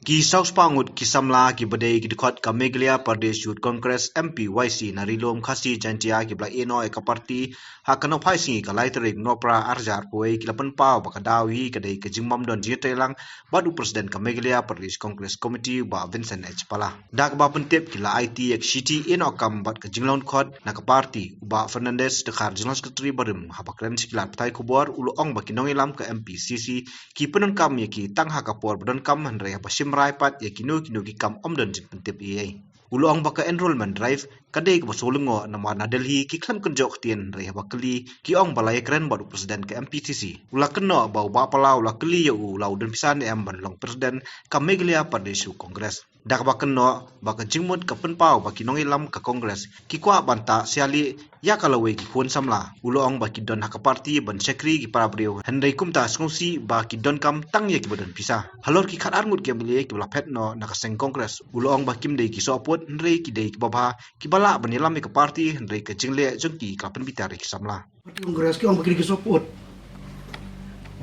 Ki South Pangut ki Samla ki Badai ki Dikot ka Meghalaya Pradesh Youth Congress MPYC na rilom khasi jantia ki bla eno e ka parti ha kano phai singi ka laiterik nopra arjar poi ki lapan pau ba ka dawi ka dei ka jingmam don jitelang badu president ka Meghalaya Pradesh Congress Committee ba Vincent H Pala dak ba pentep ki la IT ek city eno kam bat ka jinglon khot na ka parti ba Fernandez de khar general secretary barim ha ba kren siklat thai kubor ulo ong ba ki nongilam ka MPCC ki penon kam ye ki tang ha ka por badon kam han re ba rai pat ya kino ki kam omdan jin pentep ai ulong baka enrollment drive kadai ko solungo na mana Delhi ki klam kan jok tien re bakli ki ong balai kren badu presiden ke MPCC ula keno bau ba pala ula kli ya ula dan pisan em ban long presiden ka Meghalaya Pradesh Congress dak ba keno baka jingmut ka penpau baki nongilam ka Congress ki kwa banta siali ya kalawe ki phone samla ulong baki don hak parti ban sekri ki para breu hendai kumta skongsi baki don kam tang ye ki badan pisa halor ki khat arngut ke beli ki bla phet no nakaseng Congress ulong bakim dei ki sopot hendai ki dei ki baba ki bala banilam ke parti hendai ke jingle jengki ka penbitar ki samla parti Congress ki ong bakri ki sopot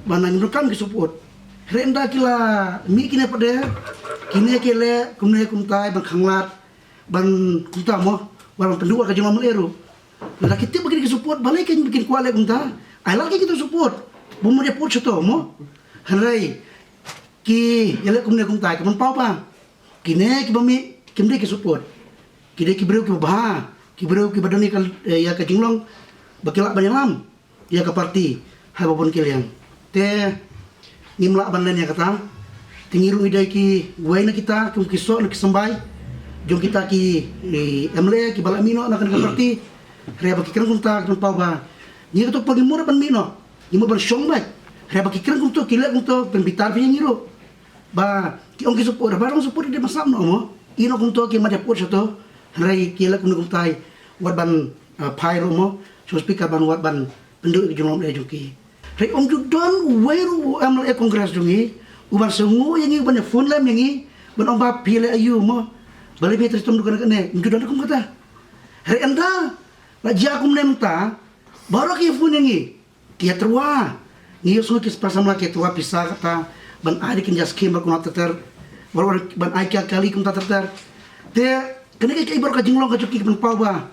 banan rukam ki sopot renda kila mi kine pade kine kele kumne kumtai ban khanglat ban kumta mo ban pendua ka jema eru la kita bakri ki support balai kan bikin kuale kumta ai lagi kita support bumu dia put seto mo hanrai ki yele kumne kumtai kaman pau pa kine ki bami kimde ki support kide ki breu ki bah ki breu ki badani kal ya ka jinglong bakila banyalam ya ka parti ha babon kilian te nimla bandan ya kata tingiru idai ki guaina kita kum kiso na kisambai jom kita ki emle ki balamino na kan parti rea baki keren kunta kan pau ba ni to pagi mura ban mino ni mo ban shong ba rea baki keren kunto kile kunto pen bitar pi ngiro ba ki ong ki support ba ong support de masam no mo ino kunto ki ma de put sato rai kile kun kuntai wat ban pai ro mo so speaker ban wat ban pendu ki jom le juki rai ong ju don weru amle congress jungi uban sengu yang ban phone lam yang ban ong ba pile ayu mo bale betres tum dukan ne ju don kum kata rai anda Raja akum nemta baru ki phone ngi kia terwa ngi so ki pasam la ki terwa pisa kata ban adi kin jas kim ba kunat ter baru ban ai kali kum ter te kene ki baru ka jinglong ka cuki ban pau ba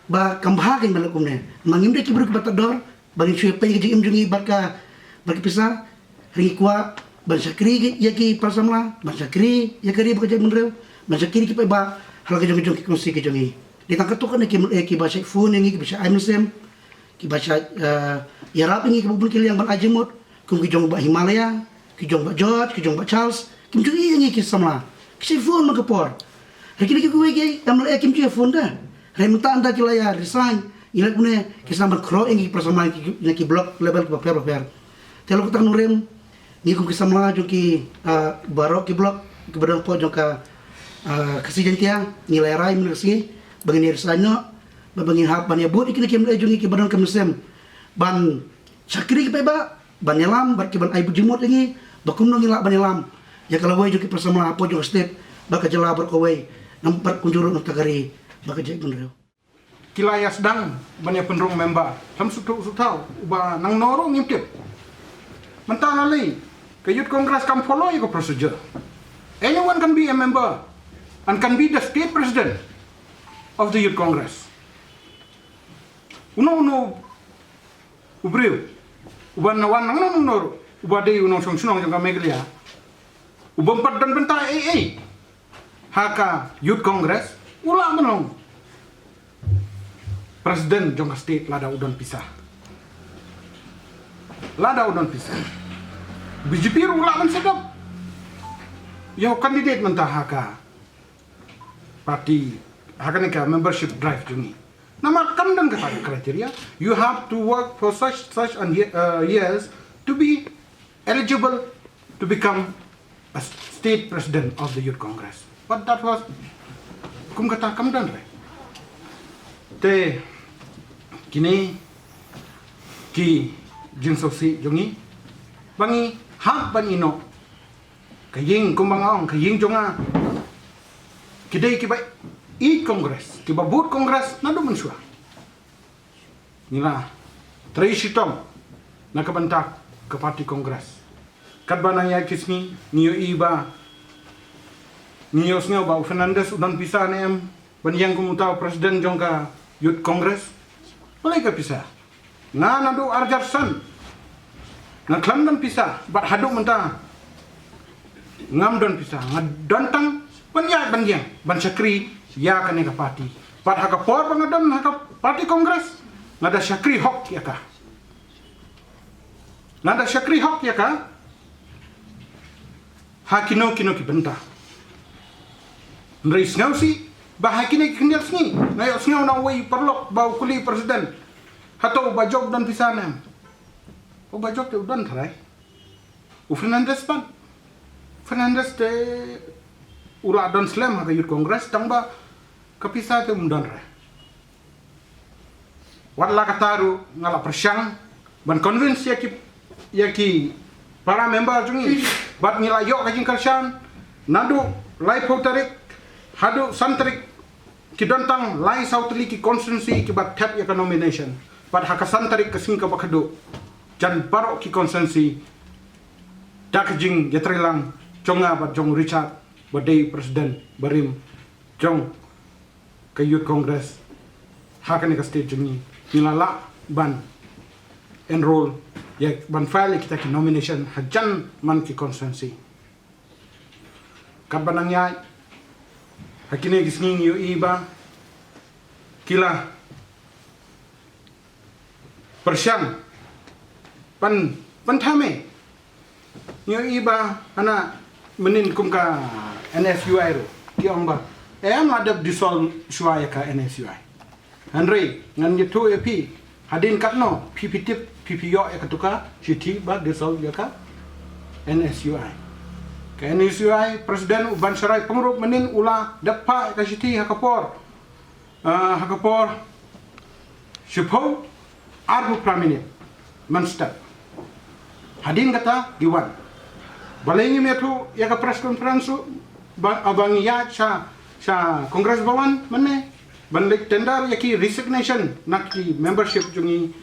ba kambha kin ban kum ne mangim de ki baru ki batador ban chui pe ki jim jungi barka pisa ri kwa ban sakri ya ki pasam la ban sakri ya kari ba ka jim ban sakri ki pe ba hal ka jungi ki kunsi ki jungi ditangkat tu kan ki bahasa phone yang ki bahasa MSM ki bahasa Arab yang ki bubun kili yang ban ajimut kum ki jong ba Himalaya ki jong ba George ki jong ba Charles kim ju yang ki samla ki phone makapor kini ki kuwe ki amle kim ju phone da remta anda ki layar resign ila kune ki sambar kro yang ki persama ki blok level ki paper telo ko nurem ni kum ki samla ju ki barok ki blok ki badang po jong ka kasijantia nilai rai menursi bangin irsanya bangin hak ban yabut ikini kim jungi ki badan kamsem ban sakri ki peba ban yalam bar ki ban ai bujimot lagi bakum nang ila ban yalam ya kalau wai juki persama apo jo state baka jela bar ko wai nampat kunjuru nak tagari baka jek bunreu kilaya sedang banyak penrung member ham sutau uba nang norong ngintip mentang alai ke youth congress kam follow your procedure anyone can be a member and can be the state president of the Youth Congress. Uno ubreu uban wan nang nor ubade uno song jang Meghalaya ubam padan benta haka Youth Congress ula menong presiden jong state lada udon pisah BJP ula men sedap yo kandidat mentah haka parti Hakanika membership drive jungi. Nama kandang kata kriteria. You have to work for such and years to be eligible to become a state president of the Youth Congress. But that was kum kata kamdan re. Te kini ki jinsosi jungi bangi hak ban ino kaying kumbangong kaying jonga kidai kibai Congress, tiba but Congress, nado mensua. Nila, teri sitom, nak kebentak ke parti Congress. kat bana ya kisni niyo iba niyo snyo ba Fernandez udan pisah nem ban yang kumutaw presiden jongka youth congress boleh ka pisah na nado arjarsan na klam dan pisah bat haduk mentah ngam don pisah ngadantang ban ban Syakri ya kane ka parti bat haka por bangadon haka parti kongres ngada Syakri hok ya ka nada Syakri hok ya ka hakino kino ki benta Nris ngausi bahakini kendal sni nayo sngaw na way perlok bau kuli presiden hato bajok dan pisana o bajok te udan tharai u Fernandez te ula don slam ha youth congress tangba kapisa te mundan re wala kataru ngala persyang ban convince yaki para member jungi bat ngila yok kajing karsyan nadu lai potarik hadu santrik ki dontang lai sautli ki constituency ki bat tap ya nomination bat haka santrik ke singka bakado jan barok ki constituency dak jing yetrilang jonga bat jong Richard badai presiden barim jong ke youth congress haka ni ka state jungi nilala ban enroll ya ban file kita ki nomination hajan man ki constituency kabanang ya hakine gisning yo iba kila persyang pantame yo iba ana menin kumka NSUI ro ki amba am ada disol suaya ka NSUI Henry ngan yetu EP hadin katno PP yo ya katuka citi ba disol ya ka NSUI KNSUI Presiden Uban Sarai Pengurup menin ula dapa kasiti hakapor Syupo arbu praminit manstep hadin kata giwan balengi metu ya ka press conference abang ya sa kongres bawan mene banlik tender yaki resignation nakki membership jungi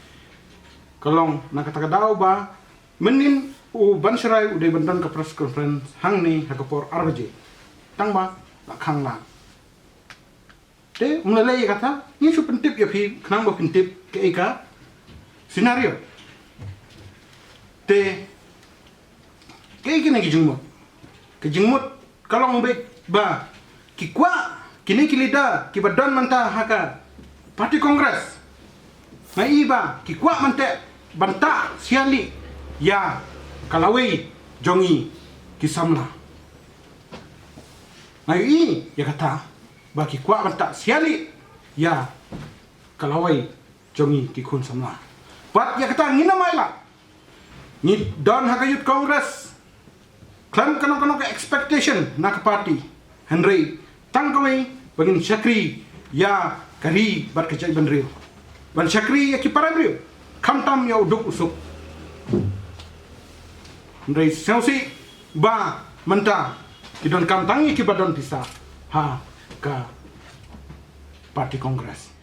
kalong nakatagadaw ba menin Uban Sarai udah bentan ke press conference hang ni hakapor arbaje tangba lakhang la te mulai kata ni su pentip ya phi khnang ba pentip ke eka scenario te ke kini ke jingmut kalau ngbe ba ki kwa kini kilida ki badan manta haka parti kongres mai ba ki kwa mante banta siali ya kalawai jongi kisamla ai ya kata baki kwa manta siali ya kalawai jongi kikun samla pat ya kata ngina maila ni don haka youth congress klam kano ke expectation nak party Henry tangkawai bagin Syakri ya kari bat kecai bandril ban Syakri ya kipara brio kamtam ya uduk usuk Ndai sausi ba menta kidon kam tangi ki badon pisa ha ka parti kongres